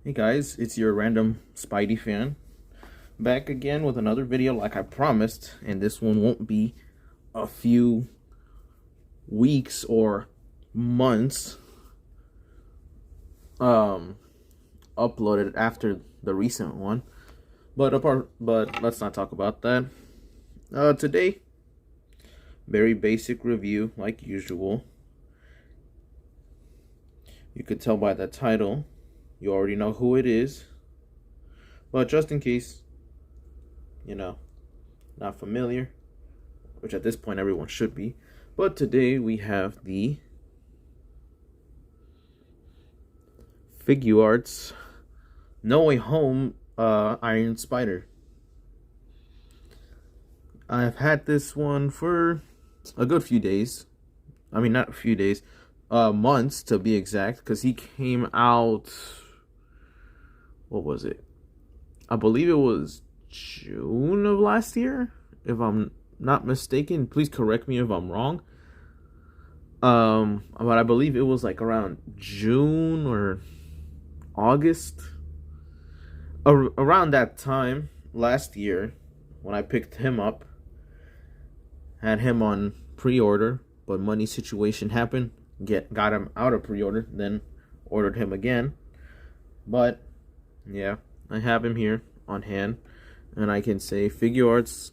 Hey guys, it's your random Spidey fan back again with another video like I promised, and this one won't be a few weeks or months uploaded after the recent one. But let's not talk about that. Today, very basic review like usual. You could tell by the title. You already know who it is, but just in case, not familiar, which at this point everyone should be. But today we have the Figuarts No Way Home Iron Spider. I've had this one for a good few days. I mean, not a few days, months to be exact, because he came out. What was it? I believe it was June of last year, if I'm not mistaken. Please correct me if I'm wrong. But I believe it was like around June or August. Around that time last year, when I picked him up, had him on pre-order, but money situation happened. Got him out of pre-order, then ordered him again. But yeah, I have him here on hand, and I can say Figuarts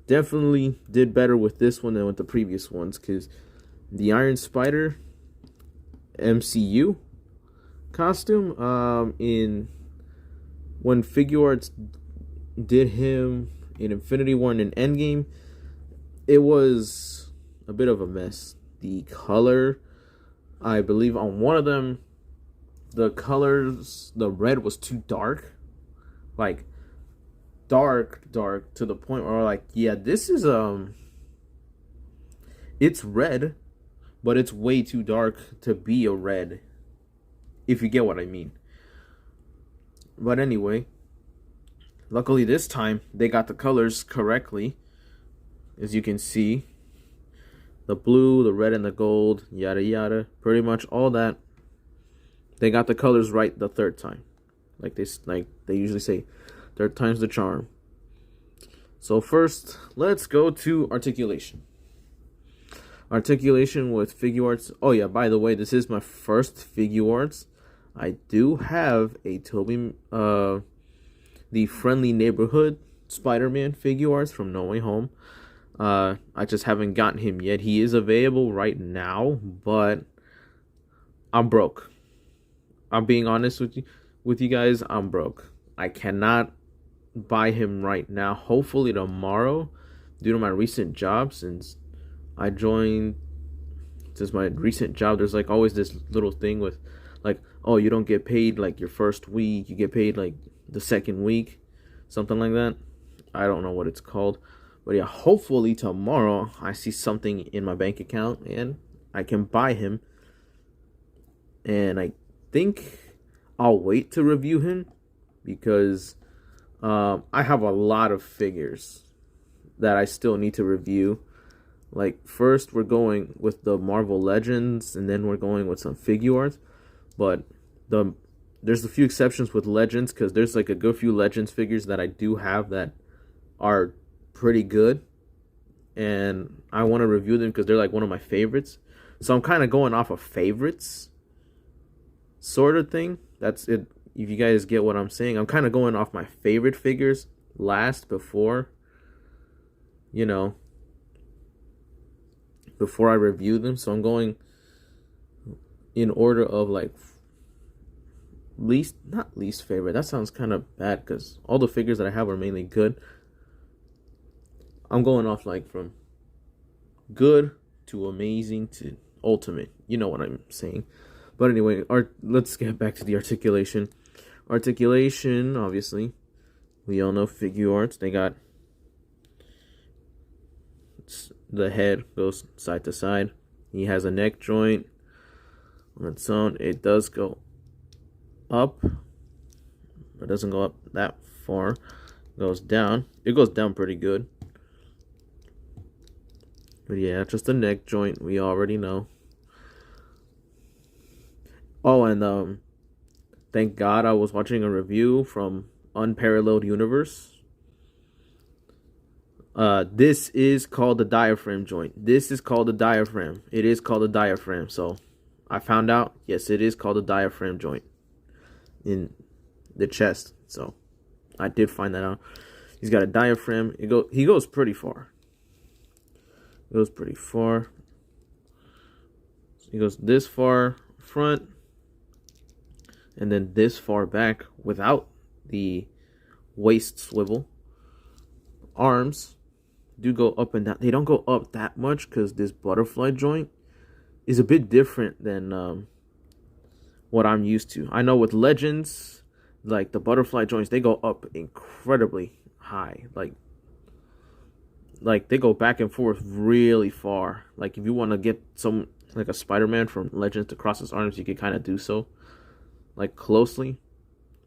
definitely did better with this one than with the previous ones, because the Iron Spider MCU costume, when Figuarts did him in Infinity War and in Endgame, it was a bit of a mess. The color, I believe on one of them, the colors, the red was too dark, like dark to the point where like, yeah, this is it's red, but it's way too dark to be a red, if you get what I mean. But anyway, luckily this time they got the colors correctly. As you can see, the blue, the red, and the gold, yada yada, pretty much all that. They got the colors right the third time. Like they usually say, third time's the charm. So first, let's go to articulation. Articulation with Figuarts. Oh yeah, by the way, this is my first Figuarts. I do have a the Friendly Neighborhood Spider-Man Figuarts from No Way Home. I just haven't gotten him yet. He is available right now, but I'm broke. I'm being honest with you guys. I'm broke. I cannot buy him right now. Hopefully tomorrow, due to my recent job. Since my recent job, there's like always this little thing with like, oh, you don't get paid like your first week. You get paid like the second week, something like that. I don't know what it's called, but yeah, hopefully tomorrow I see something in my bank account and I can buy him. And I think I'll wait to review him because I have a lot of figures that I still need to review. Like, first we're going with the Marvel Legends, and then we're going with some Figuarts. But there's a few exceptions with Legends, because there's like a good few Legends figures that I do have that are pretty good, and I want to review them because they're like one of my favorites. So I'm kind of going off of favorites sort of thing. That's it. If you guys get what I'm saying, I'm kind of going off my favorite figures last before I review them. So I'm going in order of like not least favorite. That sounds kind of bad because all the figures that I have are mainly good. I'm going off like from good to amazing to ultimate. You know what I'm saying. But anyway, let's get back to the articulation. Articulation, obviously, we all know Figuarts. They got the head goes side to side. He has a neck joint on its own. It does go up. It doesn't go up that far. It goes down. It goes down pretty good. But yeah, just a neck joint. We already know. Oh, and Thank God I was watching a review from Unparalleled Universe. This is called the diaphragm joint. This is called the diaphragm. It is called a diaphragm. So I found out, yes, it is called a diaphragm joint in the chest. So I did find that out. He's got a diaphragm. He goes pretty far. He goes pretty far. He goes this far front, and then this far back without the waist swivel. Arms do go up and down. They don't go up that much because this butterfly joint is a bit different than what I'm used to. I know with Legends, like the butterfly joints, they go up incredibly high. Like they go back and forth really far. Like if you want to get some, like a Spider-Man from Legends to cross his arms, you can kind of do so, like closely,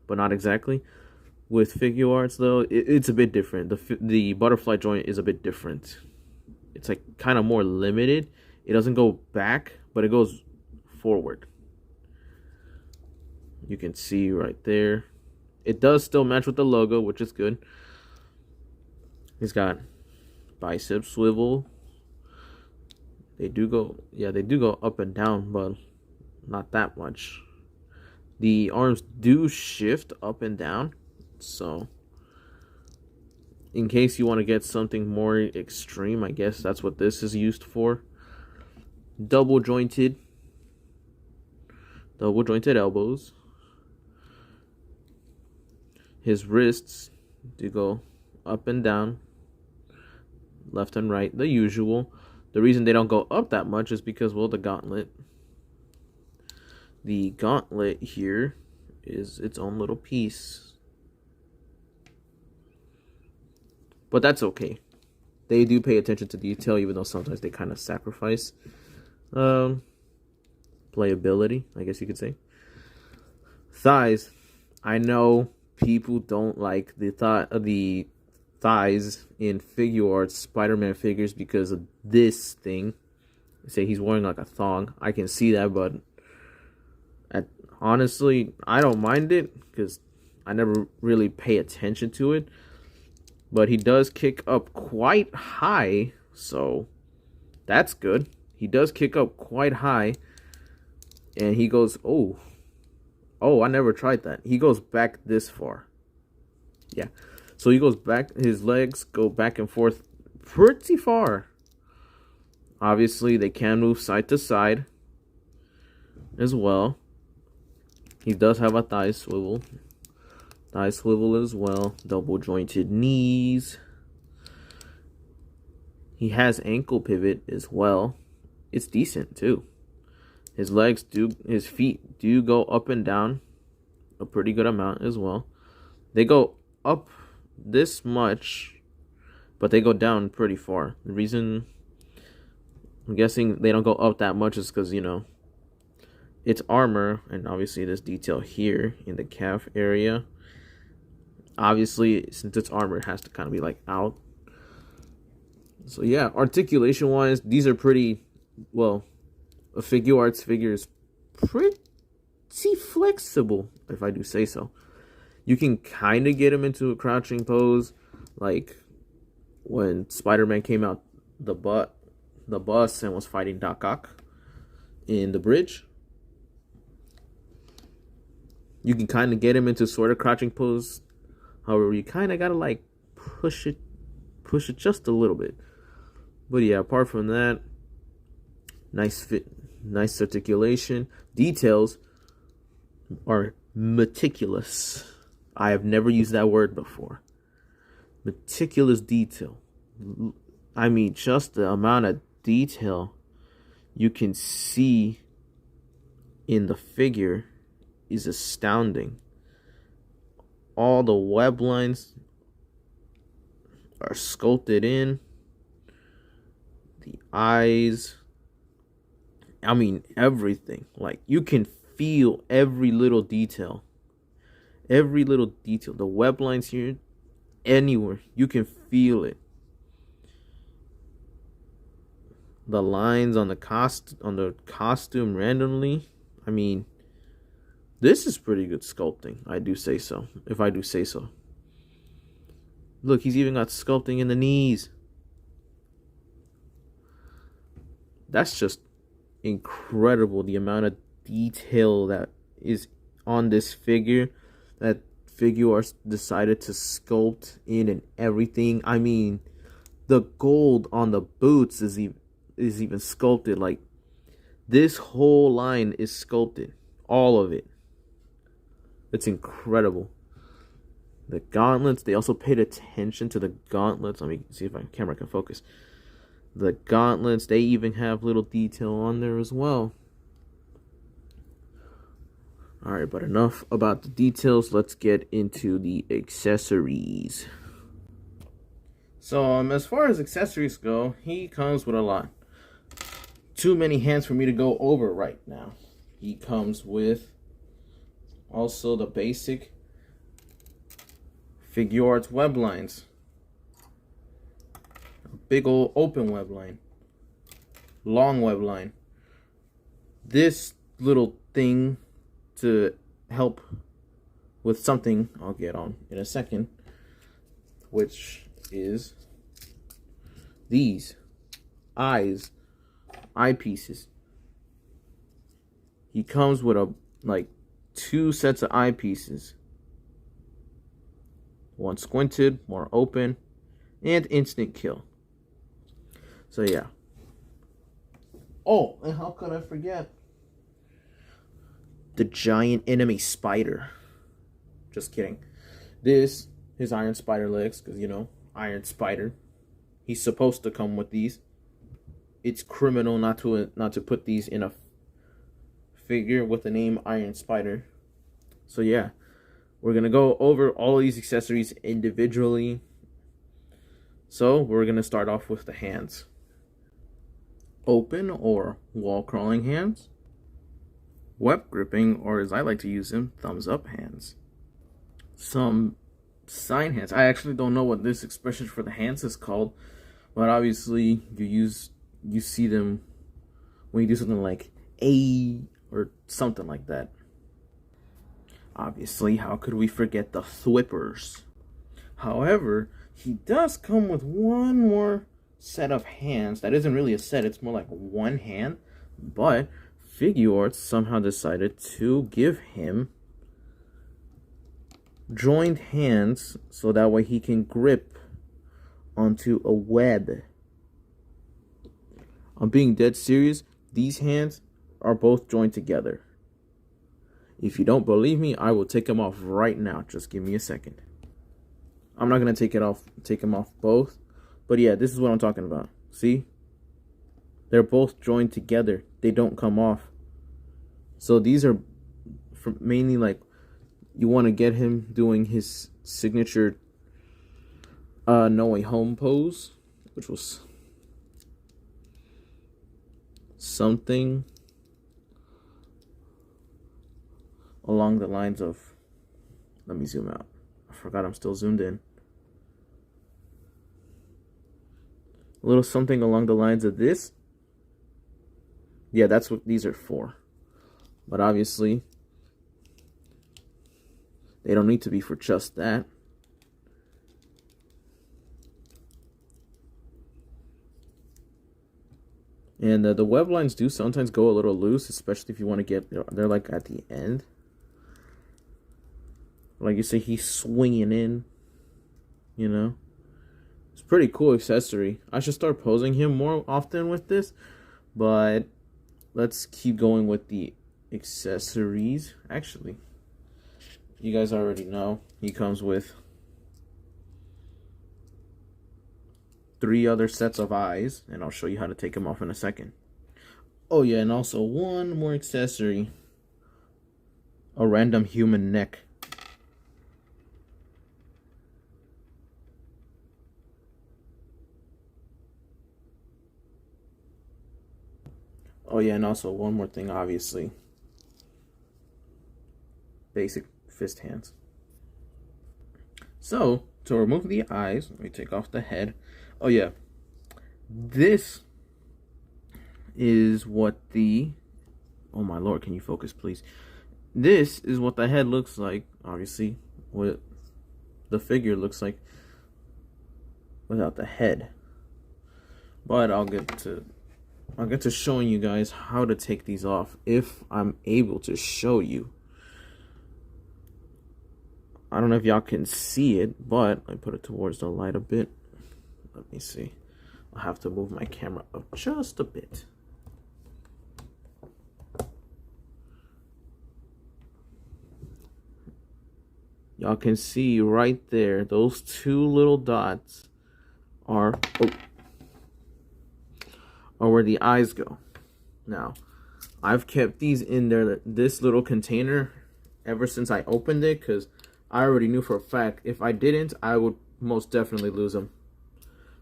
but not exactly. With Figuarts though, it's a bit different. The butterfly joint is a bit different. It's like kind of more limited. It doesn't go back, but it goes forward. You can see right there. It does still match with the logo, which is good. He's got bicep swivel. They do go up and down, but not that much. The arms do shift up and down. So in case you want to get something more extreme, I guess that's what this is used for. Double jointed elbows. His wrists do go up and down, left and right, the usual. The reason they don't go up that much is because, well, the gauntlet. The gauntlet here is its own little piece. But that's okay. They do pay attention to detail, even though sometimes they kind of sacrifice playability, I guess you could say. Thighs. I know people don't like the thighs in Figuarts Spider-Man figures because of this thing. They say he's wearing like a thong. I can see that, but honestly, I don't mind it because I never really pay attention to it. But he does kick up quite high, so that's good. He does kick up quite high, and he goes, oh, I never tried that. He goes back this far. Yeah, so he goes back, his legs go back and forth pretty far. Obviously, they can move side to side as well. He does have a thigh swivel. Thigh swivel as well. Double jointed knees. He has ankle pivot as well. It's decent too. His feet do go up and down a pretty good amount as well. They go up this much, but they go down pretty far. The reason I'm guessing they don't go up that much is because, you know, it's armor, and obviously this detail here in the calf area. Obviously, since it's armor, it has to kind of be like out. So yeah, articulation wise, these are pretty, well, a Figuarts figure is pretty flexible, if I do say so. You can kind of get him into a crouching pose, like when Spider-Man came out the bus and was fighting Doc Ock in the bridge. You can kind of get him into sort of crouching pose. However, you kind of gotta like push it just a little bit. But yeah, apart from that, nice fit, nice articulation. Details are meticulous. I have never used that word before. Meticulous detail. I mean, just the amount of detail you can see in the figure is astounding. All the web lines are sculpted in. The eyes. I mean, everything. Like, you can feel every little detail. Every little detail. The web lines here, anywhere, you can feel it. The lines on the costume randomly. I mean, This is pretty good sculpting. I do say so. If I do say so. Look, he's even got sculpting in the knees. That's just incredible, the amount of detail that is on this figure that Figuarts decided to sculpt in and everything. I mean, the gold on the boots is even sculpted. Like, this whole line is sculpted, all of it. It's incredible. The gauntlets, they also paid attention to the gauntlets. Let me see if my camera can focus. The gauntlets, they even have little detail on there as well. Alright, but enough about the details. Let's get into the accessories. So, as far as accessories go, he comes with a lot. Too many hands for me to go over right now. He comes with also the basic Figuarts web lines. A big old open web line. Long web line. This little thing to help with something I'll get on in a second, which is these eyepieces. He comes with like 2 sets of eyepieces. One squinted, more open, and instant kill. So yeah. Oh, and how could I forget the giant enemy spider? Just kidding. This is Iron Spider legs, because you know, Iron Spider. He's supposed to come with these. It's criminal not to put these in a figure with the name Iron Spider. So yeah, we're gonna go over all of these accessories individually. So we're gonna start off with the hands. Open or wall crawling hands. Web gripping, or as I like to use them, thumbs up hands. Some sign hands. I actually don't know what this expression for the hands is called, but obviously you see them when you do something like A or something like that. Obviously, how could we forget the thwippers? However, he does come with one more set of hands. That isn't really a set, it's more like one hand, but Figuarts somehow decided to give him joined hands so that way he can grip onto a web. I'm being dead serious. These hands are both joined together. If you don't believe me, I will take them off right now. Just give me a second. I'm not gonna take them off both, but yeah, this is what I'm talking about. See? They're both joined together. They don't come off. So these are mainly like you want to get him doing his signature No Way Home pose, which was something along the lines of, let me zoom out. I forgot I'm still zoomed in. A little something along the lines of this. Yeah, that's what these are for. But obviously, they don't need to be for just that. And the web lines do sometimes go a little loose, especially if you want to get, they're like at the end. Like you say, he's swinging in, you know. It's a pretty cool accessory. I should start posing him more often with this, but let's keep going with the accessories. Actually, you guys already know he comes with 3 other sets of eyes, and I'll show you how to take them off in a second. Oh yeah, and also one more accessory. A random human neck. Oh yeah, and also one more thing, obviously. Basic fist hands. So, to remove the eyes, let me take off the head. Oh yeah, this is what the, oh my lord, can you focus please? this is what the head looks like, obviously, what the figure looks like without the head. But I'll get to showing you guys how to take these off if I'm able to show you. I don't know if y'all can see it, but I put it towards the light a bit. Let me see. I'll have to move my camera up just a bit. Y'all can see right there, those two little dots are where the eyes go. Now, I've kept these in this little container ever since I opened it, because I already knew for a fact if I didn't, I would most definitely lose them.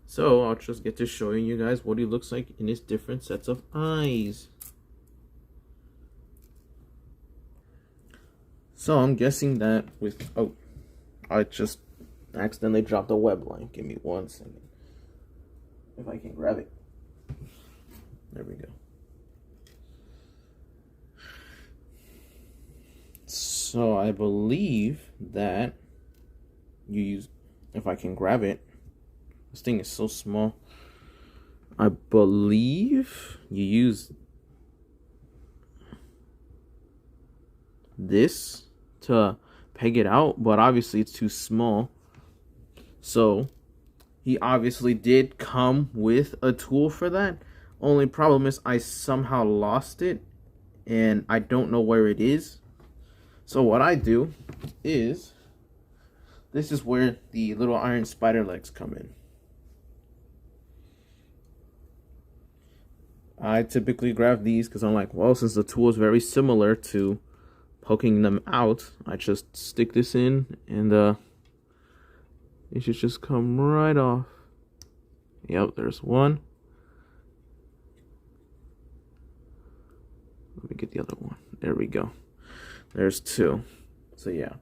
So I'll just get to showing you guys what he looks like in his different sets of eyes. So I'm guessing that with I just accidentally dropped a web line. Give me 1 second. If I can grab it. There we go. So I believe that you use, if I can grab it, this thing is so small. I believe you use this to peg it out, but obviously it's too small. So he obviously did come with a tool for that. Only problem is I somehow lost it and I don't know where it is. So what I do is, this is where the little iron spider legs come in. I typically grab these because I'm like, well, since the tool is very similar to poking them out, I just stick this in and it should just come right off. Yep, there's one. Let me get the other one. There we go. There's two. So yeah,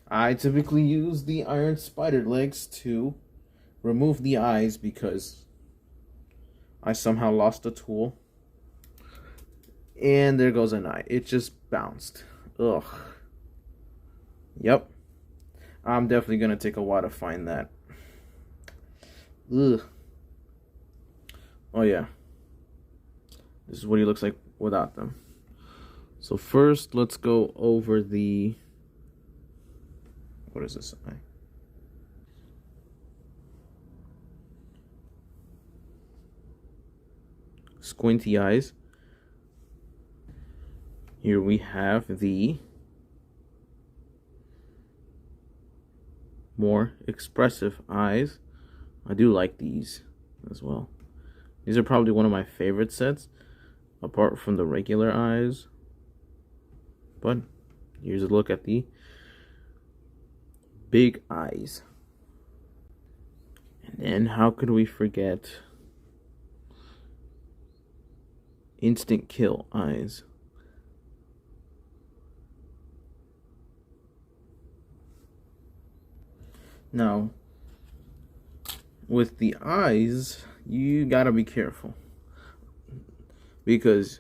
I typically use the iron spider legs to remove the eyes because I somehow lost the tool. And there goes an eye. It just bounced. Ugh. Yep. I'm definitely going to take a while to find that. Ugh. Oh yeah. This is what he looks like without them. So first, let's go over the... What is this eye? Squinty eyes. Here we have the more expressive eyes. I do like these as well. These are probably one of my favorite sets, apart from the regular eyes. But here's a look at the big eyes. And then how could we forget instant kill eyes? Now, with the eyes, you gotta be careful, because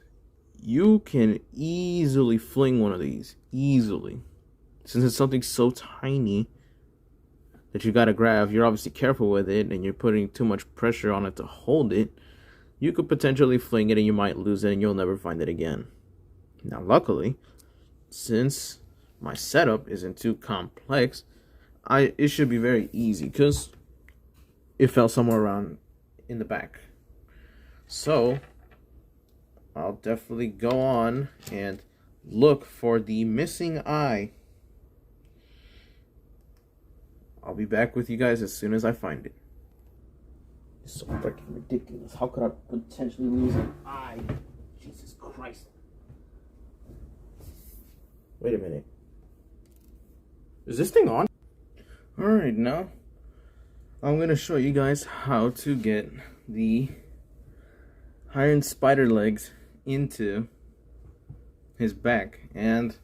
you can easily fling one of these, easily. Since it's something so tiny that you gotta grab, you're obviously careful with it, and you're putting too much pressure on it to hold it, you could potentially fling it and you might lose it and you'll never find it again. Now, luckily, since my setup isn't too complex, it should be very easy because it fell somewhere around in the back. So I'll definitely go on and look for the missing eye. I'll be back with you guys as soon as I find it. It's so freaking ridiculous. How could I potentially lose an eye? Jesus Christ. Wait a minute. Is this thing on? Alright, now I'm going to show you guys how to get the iron spider legs into his back. And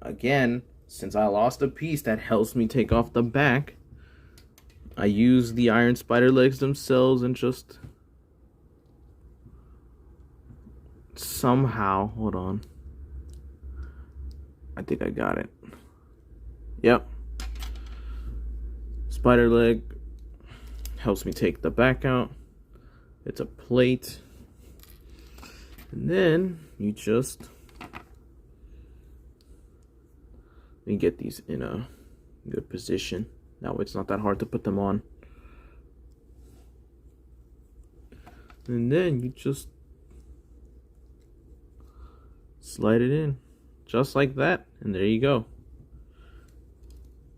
again, since I lost a piece that helps me take off the back, I use the iron spider legs themselves and just somehow, hold on, I think I got it. Yep. Spider leg helps me take the back out. It's a plate. And then you just get these in a good position. That way it's not that hard to put them on. And then you just slide it in just like that, and there you go.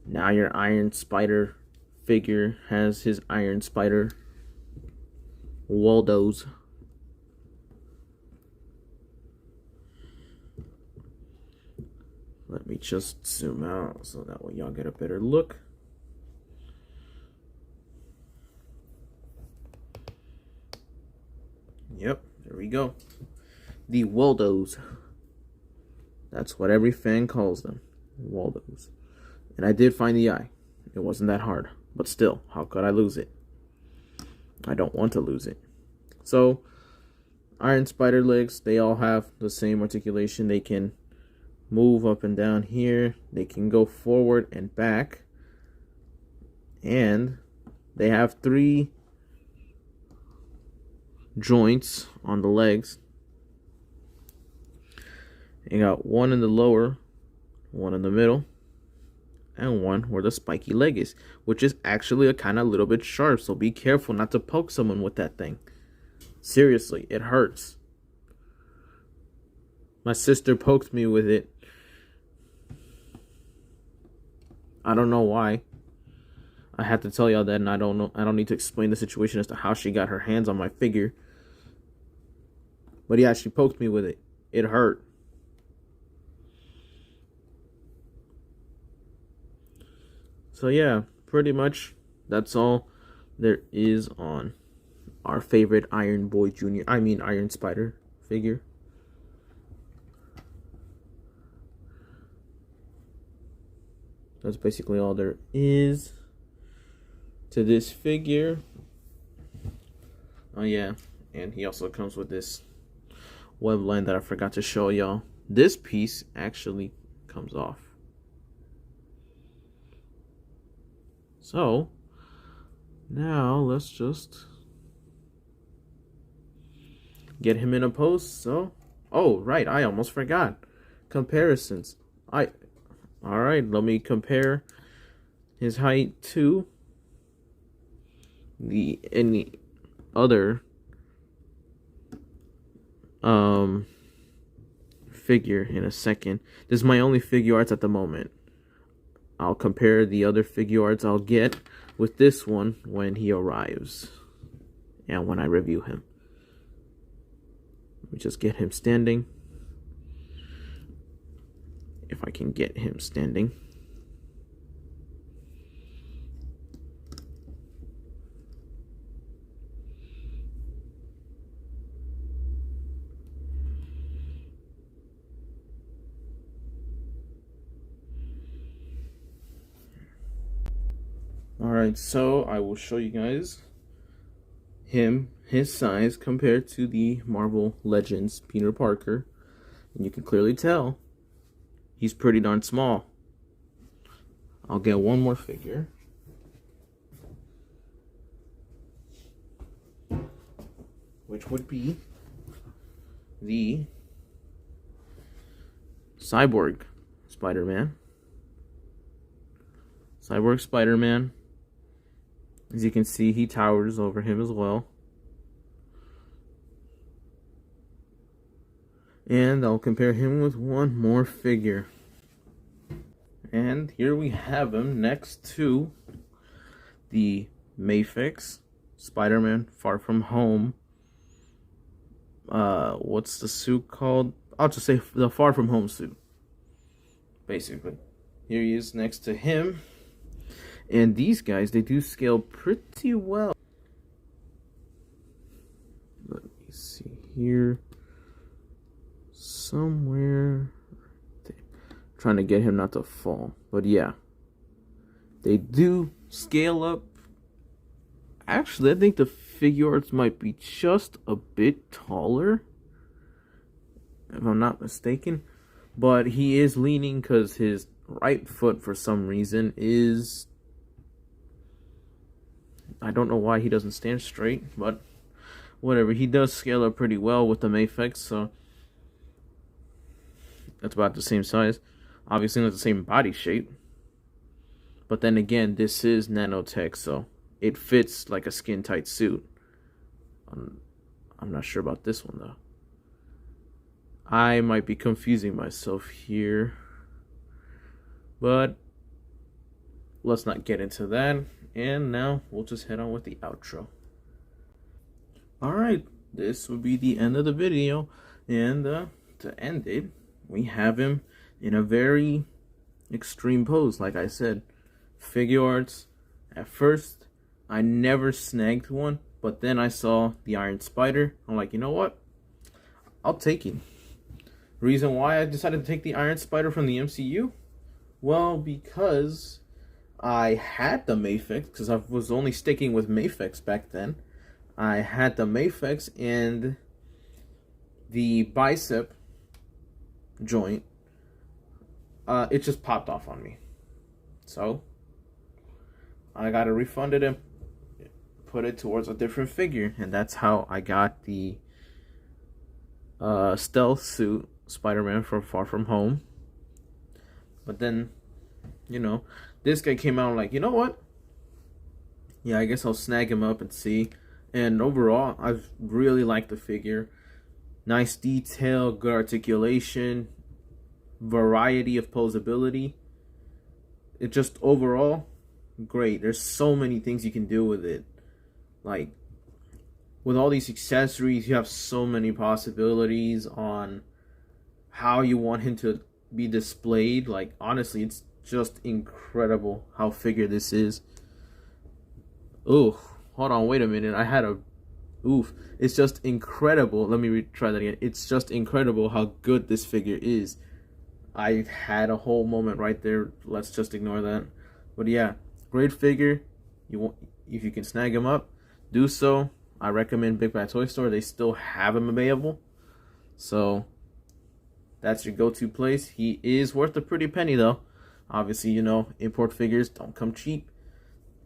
Now your Iron Spider figure has his Iron Spider Waldos. Let me just zoom out so that way y'all get a better look. Yep, there we go. The Waldos. That's what every fan calls them. Waldos. And I did find the eye. It wasn't that hard. But still, how could I lose it? I don't want to lose it. So, Iron Spider legs, they all have the same articulation. They can move up and down here. They can go forward and back. And they have 3 joints on the legs. You got one in the lower, one in the middle, and one where the spiky leg is, which is actually a kind of little bit sharp, so be careful not to poke someone with that thing. Seriously, it hurts. My sister poked me with it. I don't know why. I had to tell y'all that, and I don't need to explain the situation as to how she got her hands on my figure. But yeah, she poked me with it. It hurt. So yeah, pretty much that's all there is on our favorite Iron Spider figure. That's basically all there is to this figure. Oh yeah, and he also comes with this web line that I forgot to show y'all. This piece actually comes off. So now let's just get him in a pose. So, oh right, I almost forgot. Comparisons. Alright, let me compare his height to any other figure in a second. This is my only Figuarts at the moment. I'll compare the other Figuarts I'll get with this one when he arrives and when I review him. Let me just get him standing. If I can get him standing. Alright, so I will show you guys his size compared to the Marvel Legends Peter Parker. And you can clearly tell he's pretty darn small. I'll get one more figure. Which would be the Cyborg Spider-Man. Cyborg Spider-Man. As you can see, he towers over him as well. And I'll compare him with one more figure. And here we have him next to the Mayfix Spider-Man Far From Home. What's the suit called? I'll just say the Far From Home suit. Basically. Here he is next to him. And these guys, they do scale pretty well. Let me see here. Somewhere. Trying to get him not to fall. But yeah. They do scale up. Actually, I think the Figuarts might be just a bit taller, if I'm not mistaken. but he is leaning because his right foot for some reason is, I don't know why he doesn't stand straight, but whatever. He does scale up pretty well with the Mafex, so that's about the same size. Obviously not the same body shape, but then again, this is nanotech, so it fits like a skin tight suit. I'm not sure about this one though. I might be confusing myself here, but let's not get into that. And now we'll just head on with the outro. Alright, this will be the end of the video. And to end it, we have him in a very extreme pose. Like I said, Figuarts. At first, I never snagged one, but then I saw the Iron Spider. I'm like, you know what? I'll take it. Reason why I decided to take the Iron Spider from the MCU? Well, because I had the Mafex, because I was only sticking with Mafex back then. I had the Mafex and the bicep joint. It just popped off on me. So I got to refund it and put it towards a different figure. And that's how I got the stealth suit Spider-Man from Far From Home. But then, you know, this guy came out like, you know what? Yeah, I guess I'll snag him up and see. And overall, I've really liked the figure. Nice detail, good articulation, variety of posability. It just overall great. There's so many things you can do with it. Like, with all these accessories, you have so many possibilities on how you want him to be displayed. Like, honestly, it's just incredible how figure this is. Ooh, hold on, wait a minute. I had a oof. It's just incredible. Let me try that again. It's just incredible how good this figure is. I had a whole moment right there. Let's just ignore that. But yeah, great figure. If you can snag him up, do so. I recommend Big Bad Toy Store. They still have him available. So that's your go-to place. He is worth a pretty penny though. Obviously, you know, import figures don't come cheap.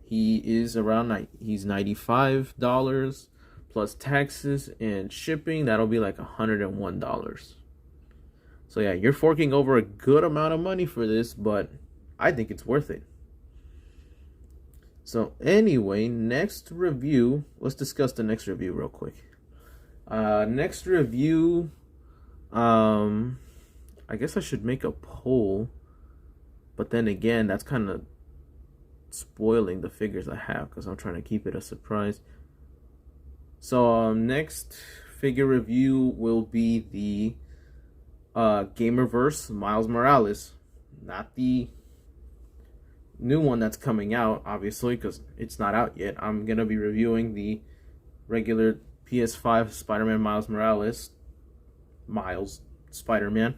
He is around, he's $95 plus taxes and shipping. That'll be like $101. So yeah, you're forking over a good amount of money for this, but I think it's worth it. So anyway, next review, let's discuss the next review real quick. Next review, I guess I should make a poll, but then again, that's kind of spoiling the figures I have because I'm trying to keep it a surprise. So next figure review will be the Gamerverse Miles Morales, not the new one that's coming out, obviously, because it's not out yet. I'm gonna be reviewing the regular PS5 Spider-Man Miles Morales, Miles Spider-Man.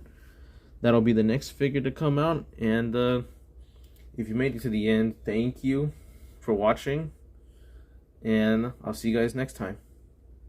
That'll be the next figure to come out. And if you made it to the end, thank you for watching, and I'll see you guys next time.